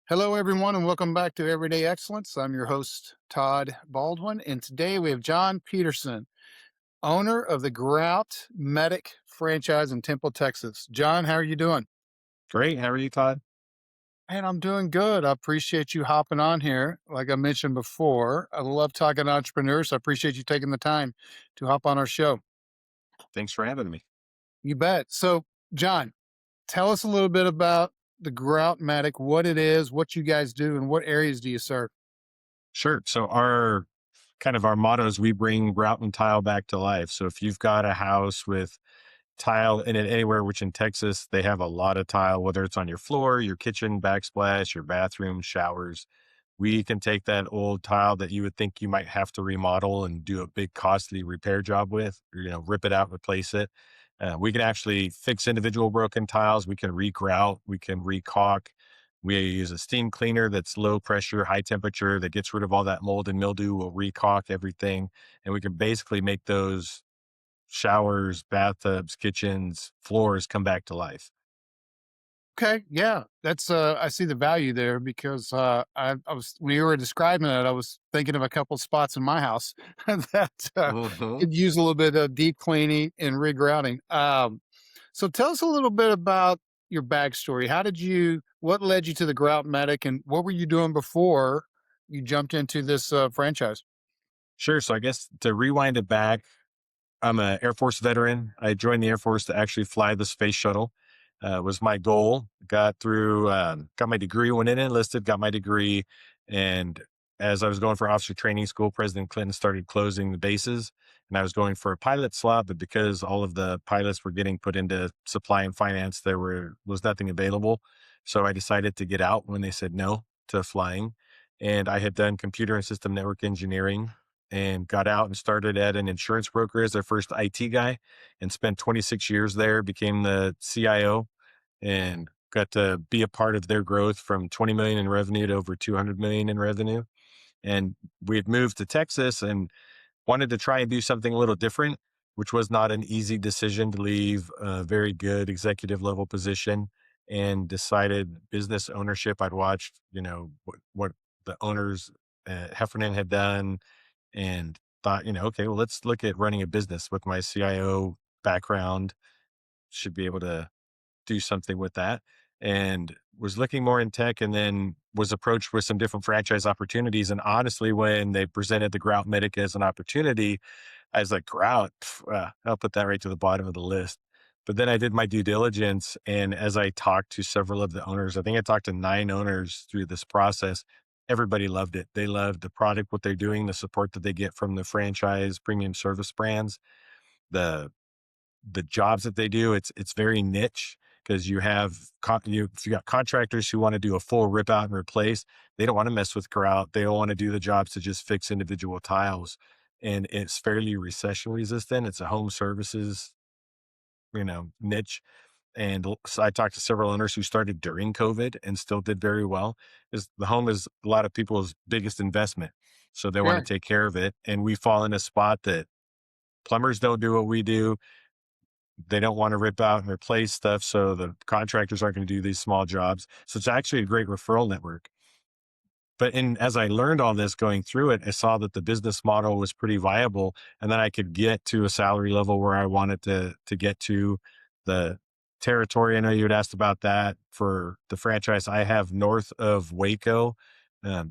Hello, everyone, and welcome back to Everyday Excellence. I'm your host, Todd Baldwin, and today we have John Petersen, owner of the Grout Medic franchise in Temple, Texas. John, how are you doing? Great. How are you, Todd? And I'm doing good. I appreciate you hopping on here. Like I mentioned before, I love talking to entrepreneurs. So I appreciate you taking the time to hop on our show. Thanks for having me. You bet. So, John, tell us a little bit about the Grout Medic, what it is, what you guys do, and what areas do you serve? Sure. So our motto is we bring grout and tile back to life. So if you've got a house with tile in it anywhere, which in Texas they have a lot of tile, whether it's on your floor, your kitchen, backsplash, your bathroom, showers, we can take that old tile that you would think you might have to remodel and do a big costly repair job with, or, rip it out, replace it. We can actually fix individual broken tiles. We can regrout. We can recaulk. We use a steam cleaner that's low pressure, high temperature that gets rid of all that mold and mildew. We'll recaulk everything. And we can basically make those showers, bathtubs, kitchens, floors come back to life. Okay, yeah, that's I see the value there because I was when you were describing it, I was thinking of a couple spots in my house that Hmm. could use a little bit of deep cleaning and regrouting. So tell us a little bit about your backstory. What led you to the Grout Medic, and what were you doing before you jumped into this franchise? Sure. So I guess to rewind it back, I'm an Air Force veteran. I joined the Air Force to actually fly the space shuttle. Was my goal. Got my degree, went in enlisted, got my degree, and as I was going for officer training school, President Clinton started closing the bases, and I was going for a pilot slot. But because all of the pilots were getting put into supply and finance, there was nothing available. So I decided to get out when they said no to flying, and I had done computer and system network engineering and got out and started at an insurance broker as their first IT guy and spent 26 years there, became the CIO and got to be a part of their growth from 20 million in revenue to over 200 million in revenue. And we had moved to Texas and wanted to try and do something a little different, which was not an easy decision to leave a very good executive level position and decided business ownership. I'd watched, what the owners at Heffernan had done and thought, okay, well, let's look at running a business with my CIO background, should be able to do something with that. And was looking more in tech and then was approached with some different franchise opportunities. And honestly, when they presented the Grout Medic as an opportunity, I was like, Grout, I'll put that right to the bottom of the list. But then I did my due diligence. And as I talked to several of the owners, I think I talked to 9 owners through this process. Everybody loved it. They loved the product, what they're doing, the support that they get from the franchise premium service brands, the the jobs that they do. It's very niche because if you got contractors who want to do a full rip out and replace, they don't want to mess with grout. They don't want to do the jobs to just fix individual tiles. And it's fairly recession resistant. It's a home services, niche. And so I talked to several owners who started during COVID and still did very well. Because the home is a lot of people's biggest investment. So they want to Sure. take care of it. And we fall in a spot that plumbers don't do what we do. They don't want to rip out and replace stuff. So the contractors aren't going to do these small jobs. So it's actually a great referral network. As I learned all this going through it, I saw that the business model was pretty viable and that I could get to a salary level where I wanted to get to. The territory, I know you had asked about that for the franchise I have north of Waco,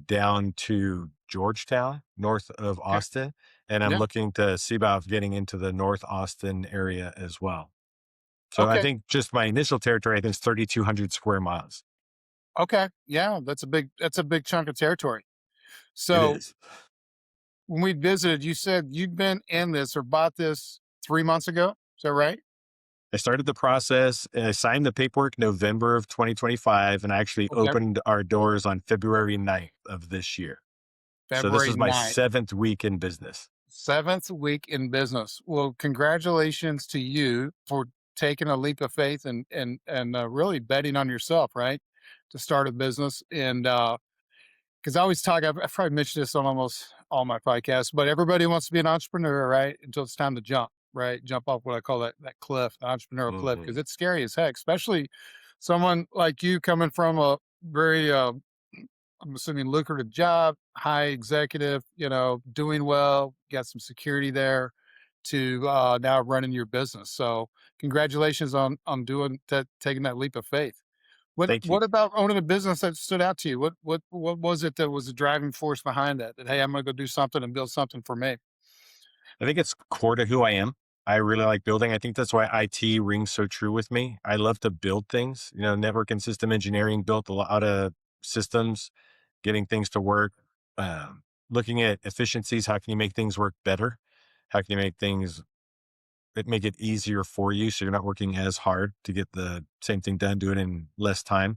down to Georgetown, north of Okay. Austin. And I'm Yeah. looking to see about getting into the North Austin area as well. So I Okay. think just my initial territory, I think is 3,200 square miles. Okay. Yeah, that's a big chunk of territory. It So is. when we visited, you said you'd been in this or bought this 3 months ago. Is that right? I started the process and I signed the paperwork November of 2025 and I actually Okay. opened our doors on February 9th of this year. So this February is my 9th, seventh week in business. 7th week in business. Well, congratulations to you for taking a leap of faith and really betting on yourself, right? To start a business. And because I always I've probably mentioned this on almost all my podcasts, but everybody wants to be an entrepreneur, right? Until it's time to jump, right? Jump off what I call that cliff, the entrepreneurial cliff, Mhm. because it's scary as heck, especially someone like you coming from a very I'm assuming lucrative job, high executive, doing well, got some security there to now running your business. So congratulations on doing that, taking that leap of faith. What Thank you. what about owning a business that stood out to you? What was it that was the driving force behind that? That hey, I'm gonna go do something and build something for me. I think it's core to who I am. I really like building. I think that's why IT rings so true with me. I love to build things. Network and system engineering, built a lot of systems, getting things to work, looking at efficiencies. How can you make things work better? How can you make it easier for you so you're not working as hard to get the same thing done, do it in less time?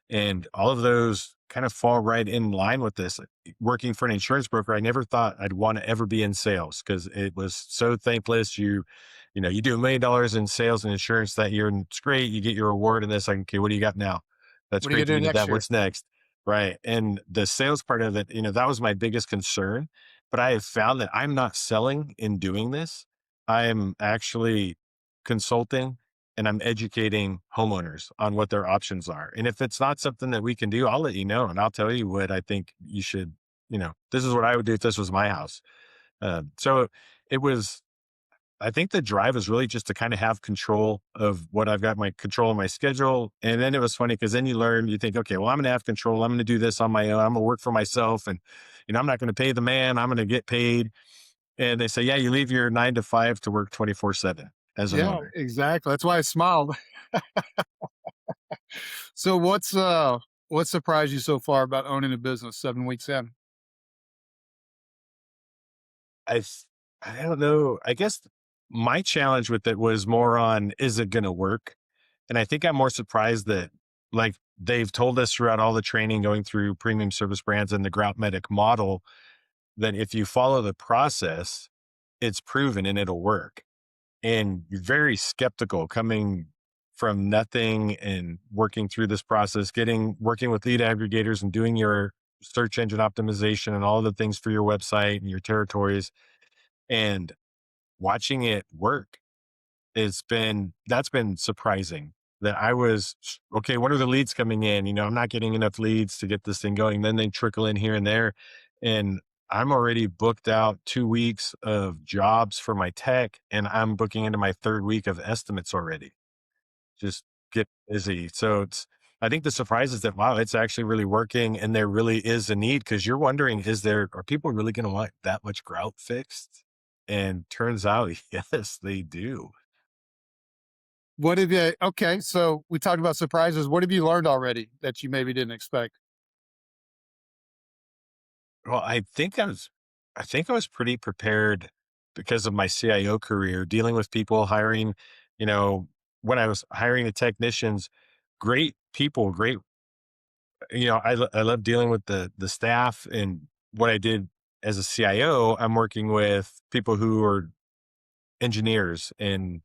And all of those kind of fall right in line with this. Working for an insurance broker, I never thought I'd want to ever be in sales because it was so thankless. You do $1 million in sales and insurance that year, and it's great. You get your reward, and this like, okay, what do you got now? That's What are you great that gonna you do did next that. year? What's next? Right. And the sales part of it, that was my biggest concern. But I have found that I'm not selling in doing this. I am actually consulting and I'm educating homeowners on what their options are. And if it's not something that we can do, I'll let you know and I'll tell you what I think you should, this is what I would do if this was my house. So it was, I think the drive is really just to kind of have control of what I've got, my control of my schedule. And then it was funny because then you learn, you think, okay, well, I'm going to have control. I'm going to do this on my own. I'm going to work for myself. And, I'm not going to pay the man. I'm going to get paid. And they say, yeah, you leave your 9 to 5 to work 24/7 as an Yeah, owner. exactly. That's why I smiled. So what surprised you so far about owning a business 7 weeks in? I s I don't know. I guess my challenge with it was more on, is it gonna work? And I think I'm more surprised that, like, they've told us throughout all the training going through premium service brands and the Grout Medic model that if you follow the process, it's proven and it'll work. And you're very skeptical coming from nothing and working through this process, working with lead aggregators and doing your search engine optimization and all the things for your website and your territories and watching it work. That's been surprising that I was okay. What are the leads coming in? I'm not getting enough leads to get this thing going. Then they trickle in here and there. And I'm already booked out 2 weeks of jobs for my tech, and I'm booking into my third week of estimates already. Just get busy. So I think the surprise is that, wow, it's actually really working. And there really is a need because you're wondering, are people really going to want that much grout fixed? And turns out, yes, they do. What have you okay, so we talked about surprises. What have you learned already that you maybe didn't expect? Well, I think I was pretty prepared because of my CIO career, dealing with people, you know, when I was hiring the technicians, great people, great, I love dealing with the staff and what I did as a CIO, I'm working with people who are engineers and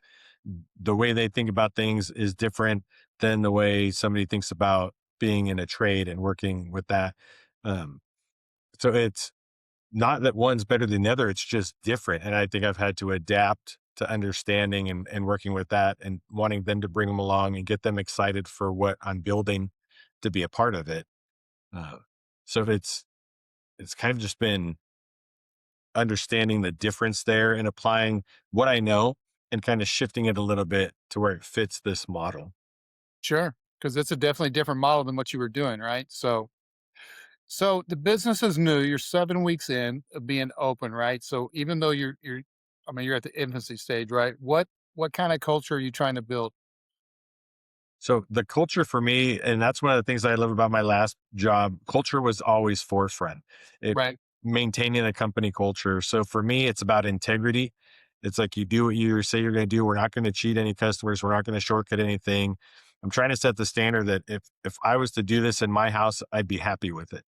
the way they think about things is different than the way somebody thinks about being in a trade and working with that. Um, so it's not that one's better than the other, it's just different. And I think I've had to adapt to understanding and working with that and wanting them to bring them along and get them excited for what I'm building to be a part of it. Uh, so it's kind of just been understanding the difference there and applying what I know and kind of shifting it a little bit to where it fits this model. Sure, because it's a definitely different model than what you were doing, right? So the business is new. You're 7 weeks in of being open, right? So even though I mean, you're at the infancy stage, right? What kind of culture are you trying to build? So the culture for me, and that's one of the things I love about my last job, culture was always forefront. It Right. maintaining a company culture. So for me, it's about integrity. It's like you do what you say you're going to do. We're not going to cheat any customers. We're not going to shortcut anything. I'm trying to set the standard that if I was to do this in my house, I'd be happy with it.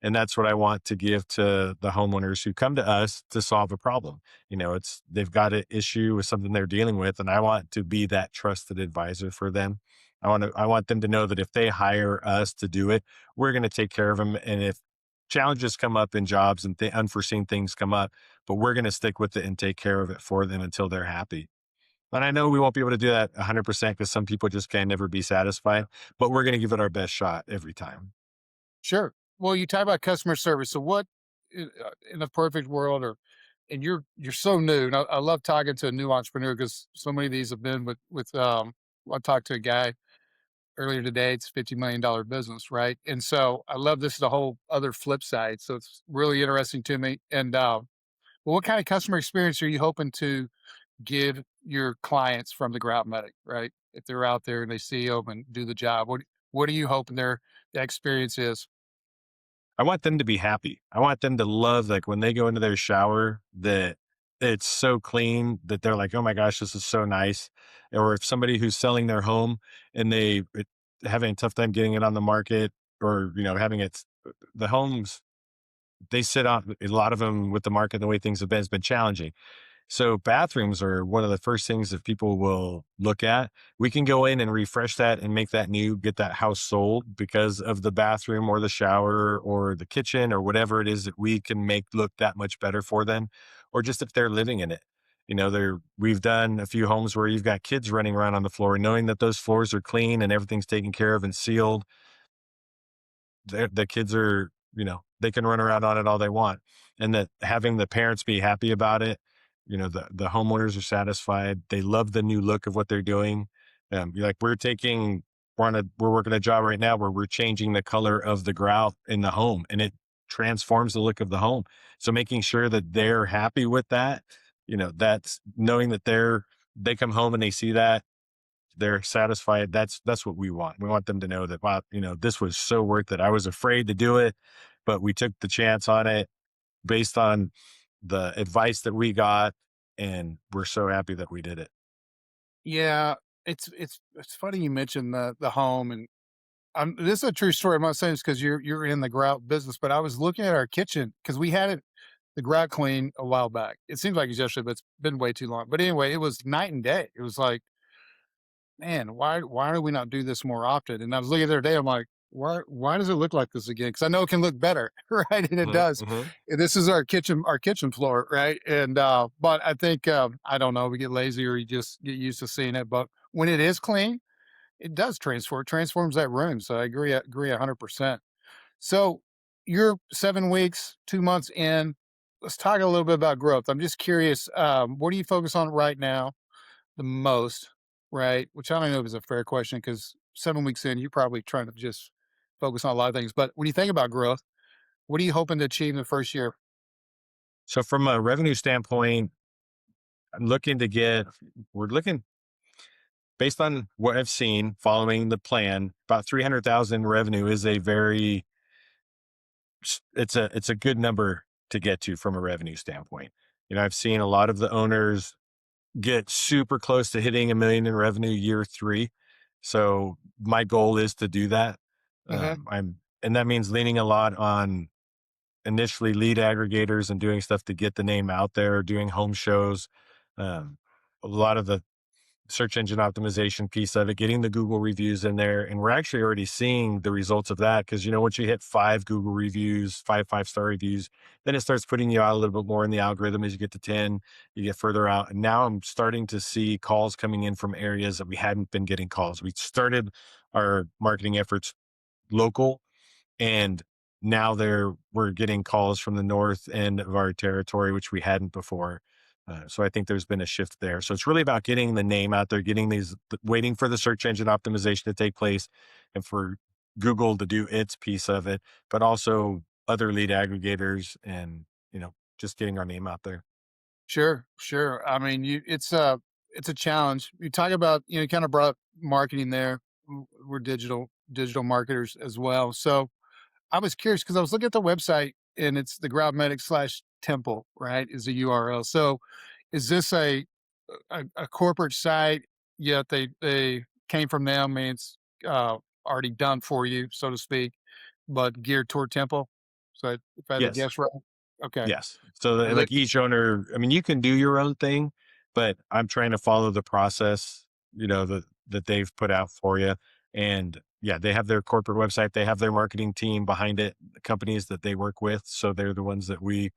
And that's what I want to give to the homeowners who come to us to solve a problem. They've got an issue with something they're dealing with, and I want to be that trusted advisor for them. I want them to know that if they hire us to do it, we're going to take care of them. And if challenges come up in jobs and unforeseen things come up, but we're going to stick with it and take care of it for them until they're happy. And I know we won't be able to do that 100% because some people just can never be satisfied, but we're going to give it our best shot every time. Sure. Well, you talk about customer service. So what in a perfect world or and you're so new. And I love talking to a new entrepreneur because so many of these have been with I talked to a guy earlier today. It's $50 million business, right? And so I love this the whole other flip side. So it's really interesting to me. And well, what kind of customer experience are you hoping to give your clients from the Grout Medic, right? If they're out there and they see them and do the job, what are you hoping their experience is? I want them to be happy. I want them to love, like, when they go into their shower, that it's so clean that they're like, "Oh my gosh, this is so nice." Or if somebody who's selling their home and having a tough time getting it on the market, or, having the homes, they sit on a lot of them with the market, the way things have been, has been challenging. So bathrooms are one of the first things that people will look at. We can go in and refresh that and make that new, get that house sold because of the bathroom or the shower or the kitchen or whatever it is that we can make look that much better for them. Or just if they're living in it. We've done a few homes where you've got kids running around on the floor, knowing that those floors are clean and everything's taken care of and sealed. The kids are, they can run around on it all they want. And that having the parents be happy about it, the homeowners are satisfied. They love the new look of what they're doing. Like we're working a job right now where we're changing the color of the grout in the home, and it transforms the look of the home. So making sure that they're happy with that, that's knowing that they come home and they see that they're satisfied. That's what we want. We want them to know that, wow, this was so worth it. I was afraid to do it, but we took the chance on it based on the advice that we got, and we're so happy that we did it. Yeah, it's funny you mentioned the home and this is a true story. I'm not saying this because you're in the grout business, but I was looking at our kitchen because we had it the grout clean a while back. It seems like it's yesterday, but it's been way too long. But anyway, it was night and day. It was like, man, why do we not do this more often? And I was looking the other day, I'm like, why does it look like this again? Because I know it can look better, right? And it Mhm, does. mhm. And this is our kitchen floor, right? And but I think I don't know, we get lazy or you just get used to seeing it. But when it is clean, it does transform. It transforms that room. So I agree 100%. So you're 7 weeks, 2 months in. Let's talk a little bit about growth. I'm just curious. What do you focus on right now the most? Right, which I don't know if it's a fair question because 7 weeks in, you're probably trying to just focus on a lot of things. But when you think about growth, what are you hoping to achieve in the first year? So from a revenue standpoint, I'm looking to get, we're looking based on what I've seen following the plan, about 300,000 revenue is a very, it's a good number to get to from a revenue standpoint. I've seen a lot of the owners get super close to hitting 1 million in revenue year 3. So my goal is to do that. Hmm. And that means leaning a lot on initially lead aggregators and doing stuff to get the name out there, doing home shows, um, a lot of the search engine optimization piece of it, getting the Google reviews in there. And we're actually already seeing the results of that because, once you hit 5 Google reviews, five-star reviews, then it starts putting you out a little bit more in the algorithm. As you get to 10, you get further out. And now I'm starting to see calls coming in from areas that we hadn't been getting calls. We started our marketing efforts local, and now we're getting calls from the north end of our territory, which we hadn't before. So I think there's been a shift there. So it's really about getting the name out there, waiting for the search engine optimization to take place and for Google to do its piece of it, but also other lead aggregators and, just getting our name out there. Sure, sure. I mean, it's a challenge. You talk about you kind of brought up marketing there. We're digital marketers as well. So I was curious because I was looking at the website and it's the Grout Medic slash temple, right? Is the URL. So is this a corporate site? Yet they came from them and it's already done for you, so to speak, but geared toward temple. So if I had to Yes. guess right, okay. Yes. So Are they like each owner, I mean, you can do your own thing, but I'm trying to follow the process, that they've put out for you. And yeah, they have their corporate website, they have their marketing team behind it, the companies that they work with. So they're the ones that we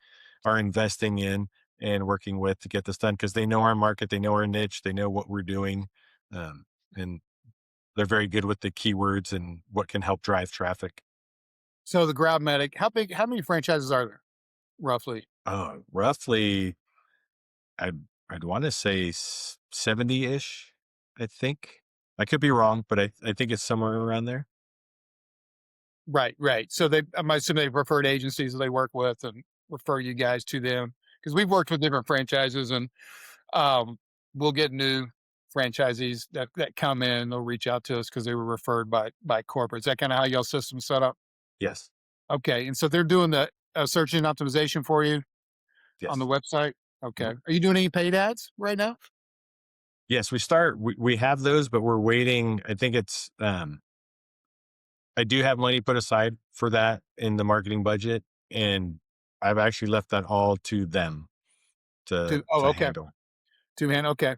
are investing in and working with to get this done because they know our market, they know our niche, they know what we're doing. And they're very good with the keywords and what can help drive traffic. So the Grout Medic, how many franchises are there roughly? Roughly, I'd want to say 70-ish, I think. I could be wrong, but I think it's somewhere around there. Right, right. So I'm assuming they preferred agencies that they work with and refer you guys to them because we've worked with different franchises and um, we'll get new franchisees that come in. They'll reach out to us because they were referred by corporate. Is that kind of how y'all system set up? Yes. Okay, and so they're doing the search engine optimization for you on the Yes. website. Okay, Mhm. are you doing any paid ads right now? Yes, we have those, but we're waiting. I think it's I do have money put aside for that in the marketing budget, and I've actually left that all to them to Okay, handle. two hand. Okay,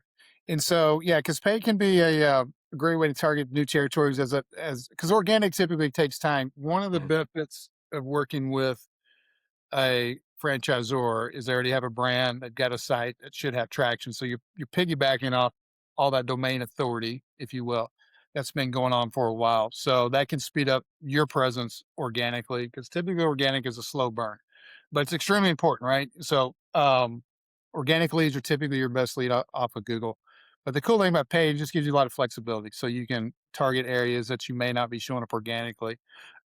and so yeah, because pay can be a great way to target new territories as because organic typically takes time. One of the Mhm. benefits of working with a franchisor is they already have a brand, they've got a site that should have traction. So you're piggybacking off all that domain authority, if you will, that's been going on for a while. So that can speed up your presence organically because typically organic is a slow burn, but it's extremely important, right? So organic leads are typically your best lead off of Google. But the cool thing about paid just gives you a lot of flexibility. So you can target areas that you may not be showing up organically.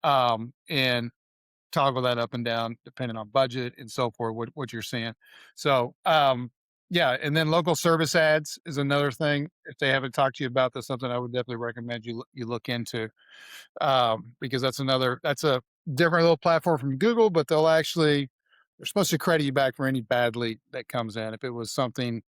And toggle that up and down depending on budget and so forth, what you're seeing. So, yeah, and then local service ads is another thing. If they haven't talked to you about, that's something I would definitely recommend you look into, because that's a different little platform from Google, but they're supposed to credit you back for any bad lead that comes in. If it was something,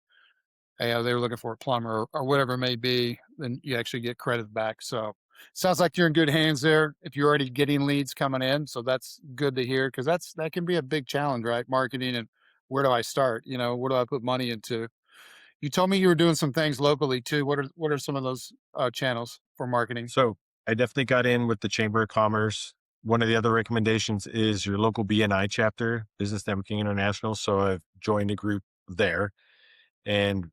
they were looking for a plumber or whatever it may be, then you actually get credit back. So sounds like you're in good hands there if you're already getting leads coming in. So that's good to hear because that can be a big challenge, right? Marketing and where do I start? Where do I put money into? You told me you were doing some things locally too. What are some of those channels for marketing? So I definitely got in with the Chamber of Commerce. One of the other recommendations is your local BNI chapter, Business Networking International. So I've joined a group there, and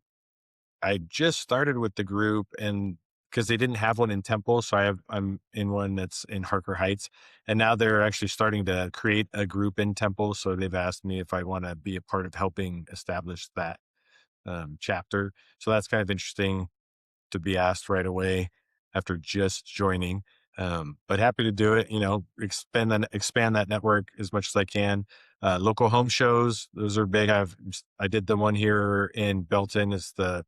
I just started with the group, and because they didn't have one in Temple, so I'm in one that's in Harker Heights, and now they're actually starting to create a group in Temple. So they've asked me if I want to be a part of helping establish that chapter. So that's kind of interesting to be asked right away after just joining. But happy to do it. Expand that network as much as I can. Local home shows, those are big. I did the one here in Belton. It's the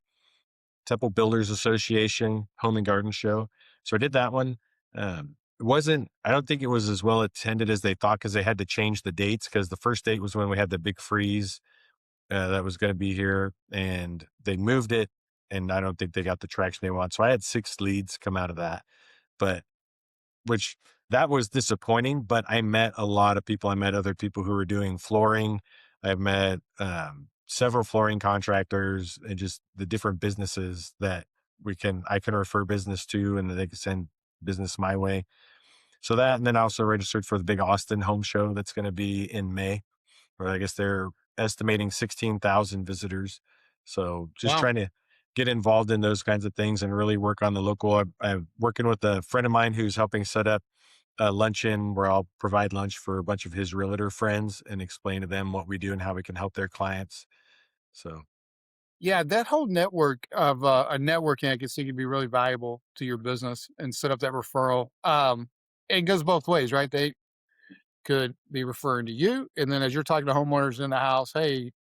Temple Builders Association Home and Garden Show. So I did that one. It wasn't, I don't think it was as well attended as they thought because they had to change the dates because the first date was when we had the big freeze that was going to be here and they moved it. And I don't think they got the traction they want. So I had 6 leads come out of that, but which that was disappointing, but I met a lot of people. I met other people who were doing flooring. I've met several flooring contractors and just the different businesses that I can refer business to and that they can send business my way. So that, and then I also registered for the big Austin home show that's going to be in May, or I guess they're estimating 16,000 visitors. So just Wow. trying to get involved in those kinds of things and really work on the local. I'm working with a friend of mine who's helping set up a luncheon where I'll provide lunch for a bunch of his realtor friends and explain to them what we do and how we can help their clients. So Yeah, that whole network of a networking, I can see could be really valuable to your business and set up that referral. It goes both ways, right? They could be referring to you. And then as you're talking to homeowners in the house, hey,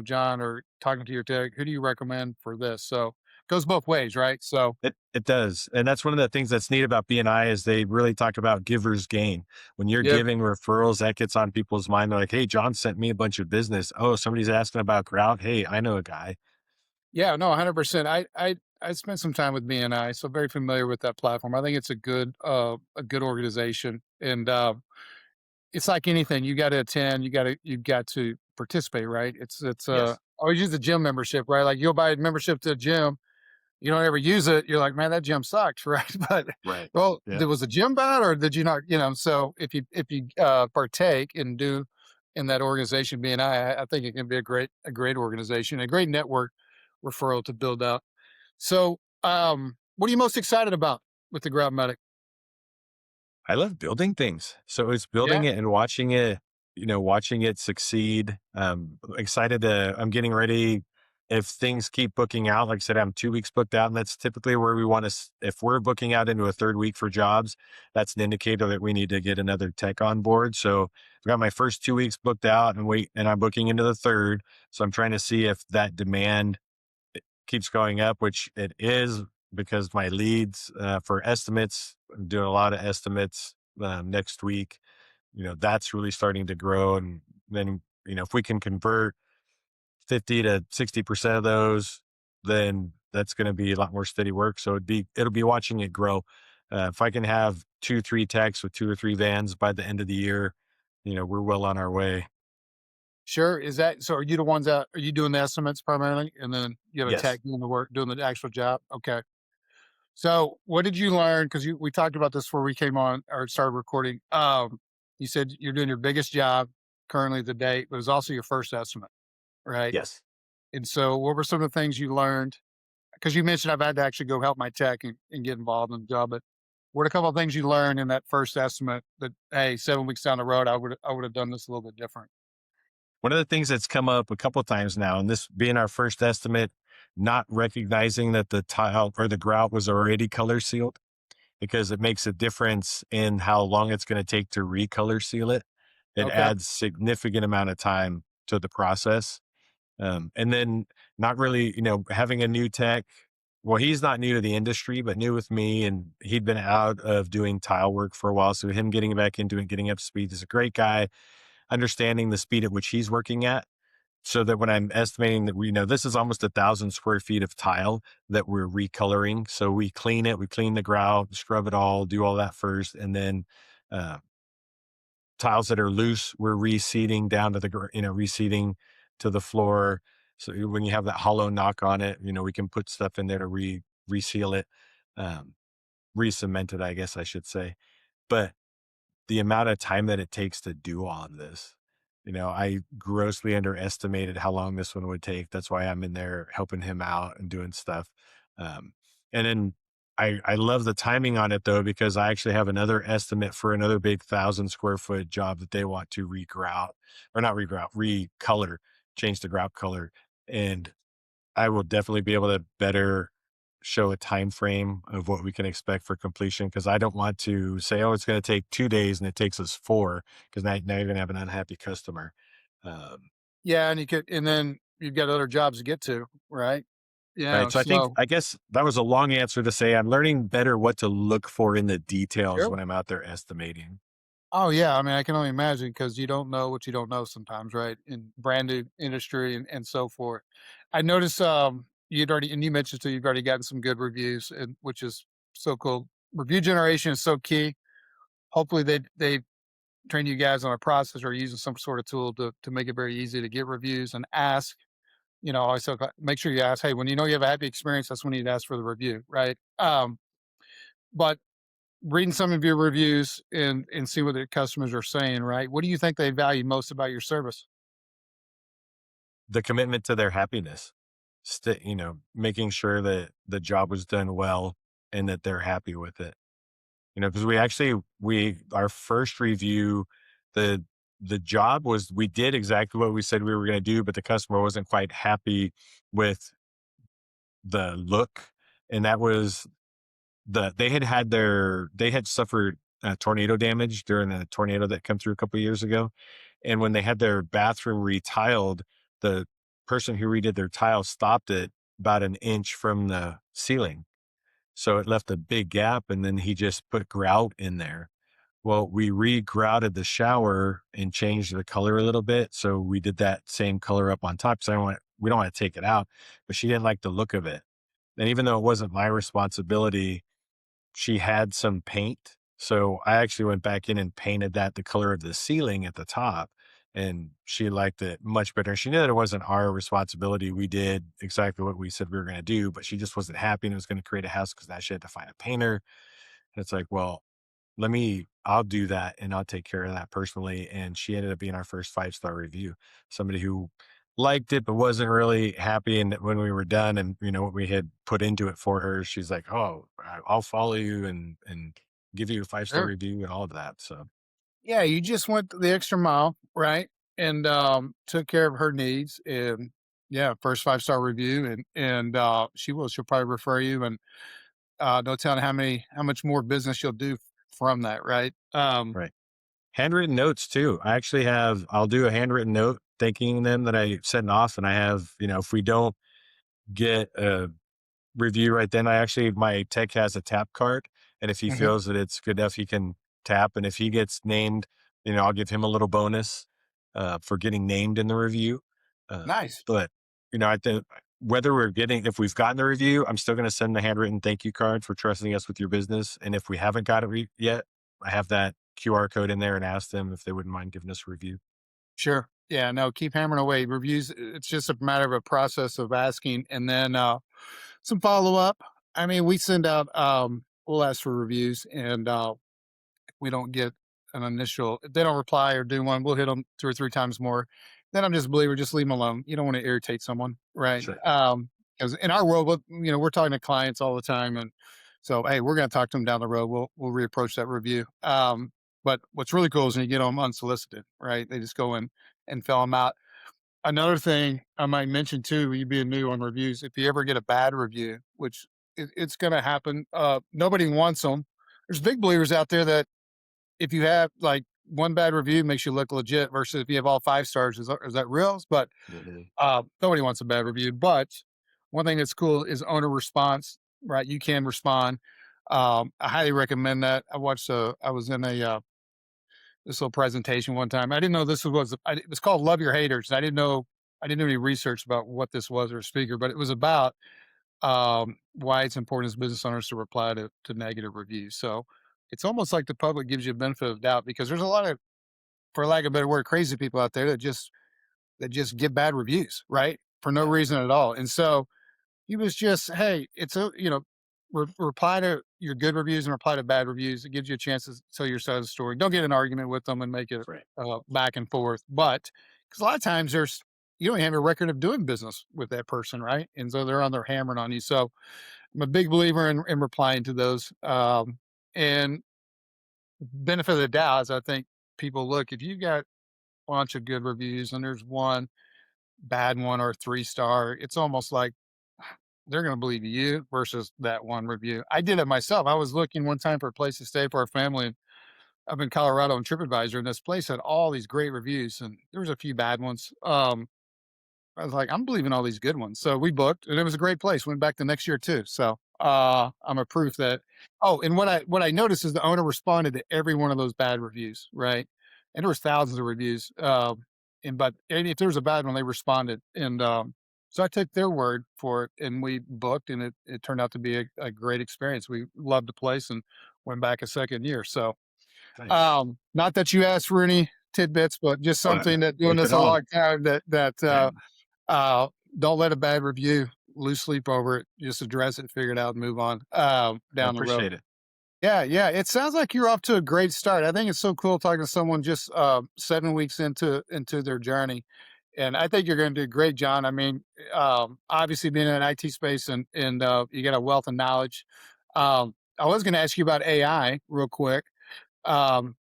John, or talking to your tech, who do you recommend for this? So it goes both ways, right? So it does. And that's one of the things that's neat about BNI is they really talk about givers gain. When you're yep. giving referrals, that gets on people's mind. They're like, hey, John sent me a bunch of business. Oh, somebody's asking about Grout. Hey, I know a guy. Yeah, no, 100%. I spent some time with BNI, so very familiar with that platform. I think it's a good organization. And it's like anything, you gotta attend, you've got to participate, right? I Yes. always use the gym membership, right? Like you'll buy a membership to a gym, you don't ever use it, you're like, "Man, that gym sucks," right? But, Right. well, Yeah. there was a gym bad or did you not so if you partake and do in that organization being I think it can be a great organization, a great network referral to build out. So, what are you most excited about with the Grout Medic? I love building things. So it's building Yeah. it and watching it, watching it succeed. Excited I'm getting ready. If things keep booking out, like I said, I'm 2 weeks booked out, and that's typically where we want to. If we're booking out into a third week for jobs, that's an indicator that we need to get another tech on board. So I've got my first 2 weeks booked out, and I'm booking into the third. So I'm trying to see if that demand keeps going up, which it is, because my leads for estimates, I'm doing a lot of estimates next week. That's really starting to grow. And then, if we can convert 50 to 60% of those, then that's going to be a lot more steady work. So it'll be watching it grow. If I can have 2, 3 techs with 2 or 3 vans by the end of the year, we're well on our way. Sure. Is that so? Are you the ones that are you doing the estimates primarily, and then you have a Yes. tech doing the work, doing the actual job? Okay. So, what did you learn? Because we talked about this before we came on or started recording. You said you're doing your biggest job currently to date, but it's also your first estimate, right? Yes. And so, what were some of the things you learned? Because you mentioned I've had to actually go help my tech and get involved in the job, but what are a couple of things you learned in that first estimate that hey, 7 weeks down the road, I would have done this a little bit different. One of the things that's come up a couple of times now, and this being our first estimate, not recognizing that the tile or the grout was already color sealed, because it makes a difference in how long it's going to take to recolor seal it. It Okay. adds significant amount of time to the process. And then not really, having a new tech. Well, he's not new to the industry, but new with me, and he'd been out of doing tile work for a while. So him getting back into it, getting up to speed, is a great guy, understanding the speed at which he's working at, so that when I'm estimating that this is almost 1,000 square feet of tile that we're recoloring. So we clean it, we clean the grout, scrub it all, do all that first. And then uh, tiles that are loose, we're reseeding down to reseeding to the floor. So when you have that hollow knock on it, we can put stuff in there to reseal it, um, re-cement it, I guess I should say. But the amount of time that it takes to do all of this. I grossly underestimated how long this one would take. That's why I'm in there helping him out and doing stuff. Um, and then I love the timing on it though, because I actually have another estimate for another big 1,000 square foot job that they want to regrout, or not regrout, recolor, change the grout color. And I will definitely be able to better show a time frame of what we can expect for completion, because I don't want to say, "Oh, it's going to take 2 days," and it takes us four, because now you're going to have an unhappy customer. Um, Yeah, and and then you've got other jobs to get to, right? right. Yeah. So So I guess that was a long answer to say I'm learning better what to look for in the details sure. when I'm out there estimating. Oh yeah, I mean, I can only imagine because you don't know what you don't know sometimes, right? In brand new industry and so forth. I noticed you'd already and you mentioned too you've already gotten some good reviews, and which is so cool. Review generation is so key. Hopefully they train you guys on a process or using some sort of tool to make it very easy to get reviews and ask. Always make sure you ask, hey, when you know you have a happy experience, that's when you ask for the review, right? But reading some of your reviews and see what the customers are saying, right? What do you think they value most about your service? The commitment to their happiness, making sure that the job was done well and that they're happy with it. Because we our first review, the the job was, we did exactly what we said we were going to do, but the customer wasn't quite happy with the look. And that was they had suffered tornado damage during a tornado that came through a couple of years ago. And when they had their bathroom retiled, the person who redid their tile stopped it about an inch from the ceiling. So it left a big gap, and then he just put grout in there. Well, we re-grouted the shower and changed the color a little bit. So we did that same color up on top. So we don't want to take it out, but she didn't like the look of it. And even though it wasn't my responsibility, she had some paint. So I actually went back in and painted that the color of the ceiling at the top. And she liked it much better. She knew that it wasn't our responsibility. We did exactly what we said we were going to do, but she just wasn't happy, and it was going to create a house because now she had to find a painter. And it's like, well, I'll do that and I'll take care of that personally. And she ended up being our first 5-star review. Somebody who liked it, but wasn't really happy. And when we were done and, what we had put into it for her, she's like, "Oh, I'll follow you." And give you a 5-star Sure. review and all of that. So Yeah, you just went the extra mile, right? And took care of her needs. And yeah, first 5-star review, and she'll probably refer you, and no telling how much more business you'll do from that, right? right. Handwritten notes too. I'll do a handwritten note thanking them that I sent off. And I have, if we don't get a review right then, my tech has a tap card. And if he Mhm. feels that it's good enough, he can tap. And if he gets named, I'll give him a little bonus for getting named in the review. Uh, Nice. but, I think if we've gotten the review, I'm still going to send the handwritten thank you card for trusting us with your business. And if we haven't got it yet, I have that QR code in there and ask them if they wouldn't mind giving us a review. Sure. Yeah, no, keep hammering away. Reviews, it's just a matter of a process of asking, and then some follow up. I mean, we send out we'll ask for reviews, and we don't get an initial, if they don't reply or do one, we'll hit them 2 or 3 times more. Then I'm just a believer, just leave them alone. You don't want to irritate someone, right? Sure. Because in our world, we're talking to clients all the time, and so hey, we're going to talk to them down the road. We'll reapproach that review. But what's really cool is when you get them unsolicited, right? They just go in and fill them out. Another thing I might mention too, you being new on reviews, if you ever get a bad review, which it's going to happen, nobody wants them. There's big believers out there that if you have like one bad review makes you look legit versus if you have all 5 stars, is that real? But Mhm. nobody wants a bad review. But one thing that's cool is owner response, right? You can respond. I highly recommend that. I was in this little presentation one time. I didn't know it was called Love Your Haters. I didn't do any research about what this was or a speaker, but it was about why it's important as business owners to reply to negative reviews. So it's almost like the public gives you a benefit of doubt because there's a lot of, for lack of a better word, crazy people out there that just give bad reviews, right? For no Yeah. reason at all. And so he was just, hey, reply to your good reviews and reply to bad reviews. It gives you a chance to tell your side of the story. Don't get in an argument with them and make it Right. back and forth. But because a lot of times you don't have a record of doing business with that person, right? And so they're on there hammering on you. So I'm a big believer in replying to those. And benefit of the doubt is I think people look, if you've got a bunch of good reviews and there's one bad one or a 3-star, it's almost like they're going to believe you versus that one review. I did it myself. I was looking one time for a place to stay for our family. And up in Colorado on TripAdvisor, and this place had all these great reviews, and there was a few bad ones. I was like, I'm believing all these good ones. So we booked, and it was a great place. Went back the next year too. So I'm a proof that. Oh, and what I noticed is the owner responded to every one of those bad reviews, right? And there was thousands of reviews. And if there was a bad one, they responded, and so I took their word for it, and we booked, and it turned out to be a great experience. We loved the place and went back a second year. So Nice. not that you asked for any tidbits, but just Well, something that doing if this at a all, long time that yeah, uh, don't let a bad review lose sleep over it. Just address it, figure it out, and move on I down the road. appreciate it. Yeah, yeah. It sounds like you're off to a great start. I think it's so cool talking to someone just 7 weeks into their journey, and I think you're going to do great, John. I mean, obviously being in an IT space and you got a wealth of knowledge. I was going to ask you about AI real quick. Um,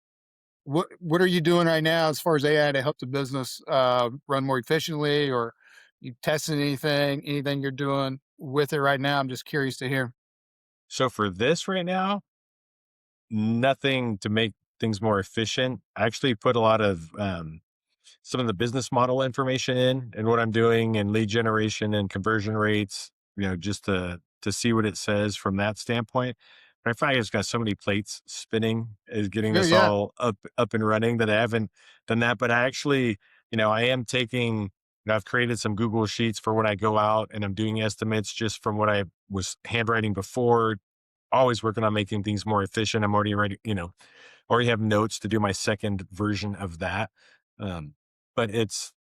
what are you doing right now as far as AI to help the business run more efficiently, or you testing anything you're doing with it right now? I'm just curious to hear. So for this right now, nothing to make things more efficient. I actually put a lot of some of the business model information in and what I'm doing and lead generation and conversion rates, just to see what it says from that standpoint. But I find it's got so many plates spinning is getting Sure, this yeah. all up and running that I haven't done that. But I actually, I am taking I've created some Google Sheets for when I go out and I'm doing estimates just from what I was handwriting before, always working on making things more efficient. I'm already ready, already have notes to do my second version of that. Um, but it's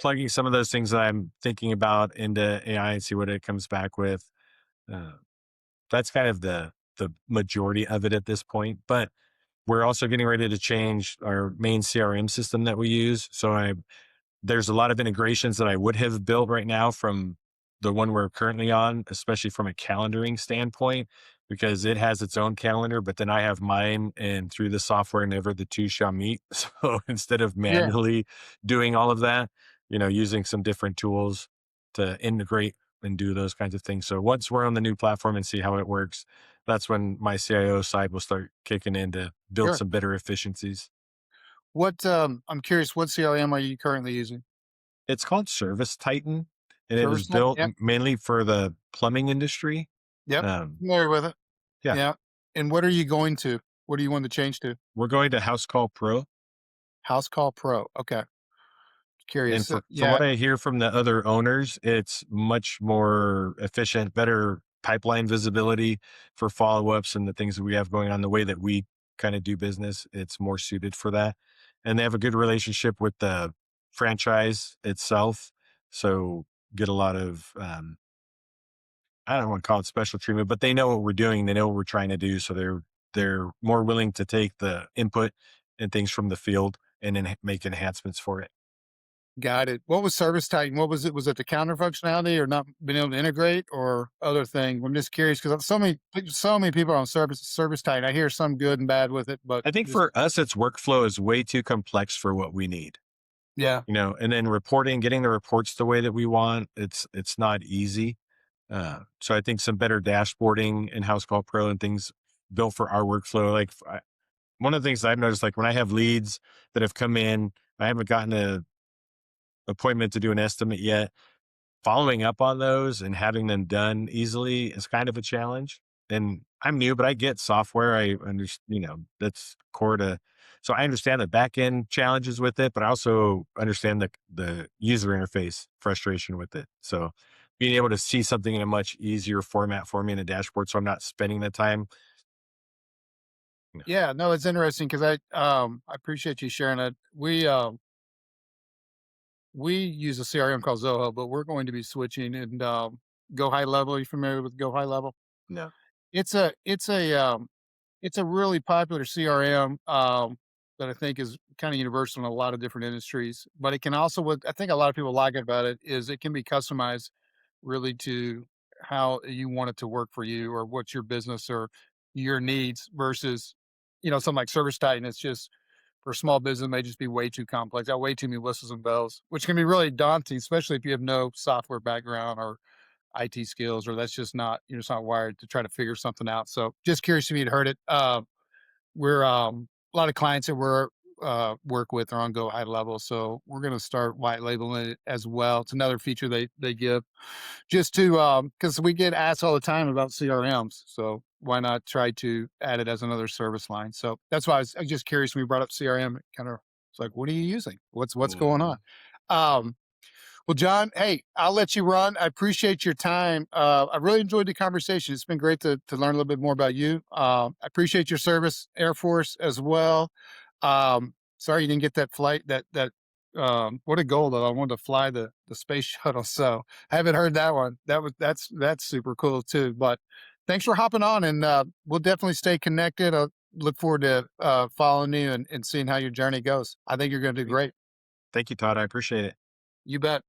plugging some of those things that I'm thinking about into AI and see what it comes back with. Uh, that's kind of the majority of it at this point. But we're also getting ready to change our main CRM system that we use. So there's a lot of integrations that I would have built right now from the one we're currently on, especially from a calendaring standpoint. because it has its own calendar, but then I have mine, and through the software, never the two shall meet. So instead of Yeah, manually doing all of that, using some different tools to integrate and do those kinds of things. So once we're on the new platform and see how it works, that's when my CIO side will start kicking in to build sure. some better efficiencies. I'm curious, what CRM are you currently using? It's called ServiceTitan, and it was ServiceTitan? built Yep, mainly for the plumbing industry. yep, Um, familiar with it. yeah, Yeah, and what are you going to? What do you want to change to? we're going to Housecall Pro. Housecall Pro, okay, And curious, from yeah, what I hear from the other owners, it's much more efficient, better pipeline visibility for follow-ups and the things that we have going on, the way that we kind of do business. It's more suited for that. And they have a good relationship with the franchise itself. So get a lot of I don't want to call it special treatment, but they know what we're doing. They know what we're trying to do. So they're more willing to take the input and things from the field and then make enhancements for it. got it. What was ServiceTitan? What was it? Was it the counter functionality or not being able to integrate or other thing? I'm just curious because so many people are on ServiceTitan. I hear some good and bad with it, but I think just for us, its workflow is way too complex for what we need, yeah, and then reporting, getting the reports the way that we want, it's not easy. So I think some better dashboarding in House Call Pro and things built for our workflow. Like one of the things I've noticed, like when I have leads that have come in, I haven't gotten a appointment to do an estimate yet. Following up on those and having them done easily is kind of a challenge. And I'm new, but I get software. I understand, that's core to, so I understand the back end challenges with it, but I also understand the user interface frustration with it. So being able to see something in a much easier format for me in a dashboard, so I'm not spending the time. you know, yeah. No, it's interesting because I appreciate you sharing it. We use a CRM called Zoho, but we're going to be switching and Go High Level. Are you familiar with Go High Level? No. It's a it's a it's a really popular CRM that I think is kind of universal in a lot of different industries. But it can also, what I think a lot of people like about it is it can be customized really to how you want it to work for you or what's your business or your needs versus, something like Service Titan. It's just for a small business may just be way too complex. Got way too many whistles and bells, which can be really daunting, especially if you have no software background or IT skills, or that's just not you're just not wired to try to figure something out. So just curious if you'd heard it. We're a lot of clients that we're work with are on Go High Level, so we're going to start white labeling it as well. It's another feature they give just to because we get asked all the time about CRMs, so why not try to add it as another service line? So that's why I was just curious when we brought up CRM. Kind of it's like, what are you using? What's going on? Mhm. Um, well, John, hey, I'll let you run. I appreciate your time. I really enjoyed the conversation. It's been great to learn a little bit more about you. I appreciate your service, Air Force as well. Sorry you didn't get that flight. What a goal though. I wanted to fly the space shuttle. So I haven't heard that one. That's super cool too. But thanks for hopping on, and we'll definitely stay connected. I look forward to following you and seeing how your journey goes. I think you're going to do Sweet. great. Thank you, Todd. I appreciate it. You bet.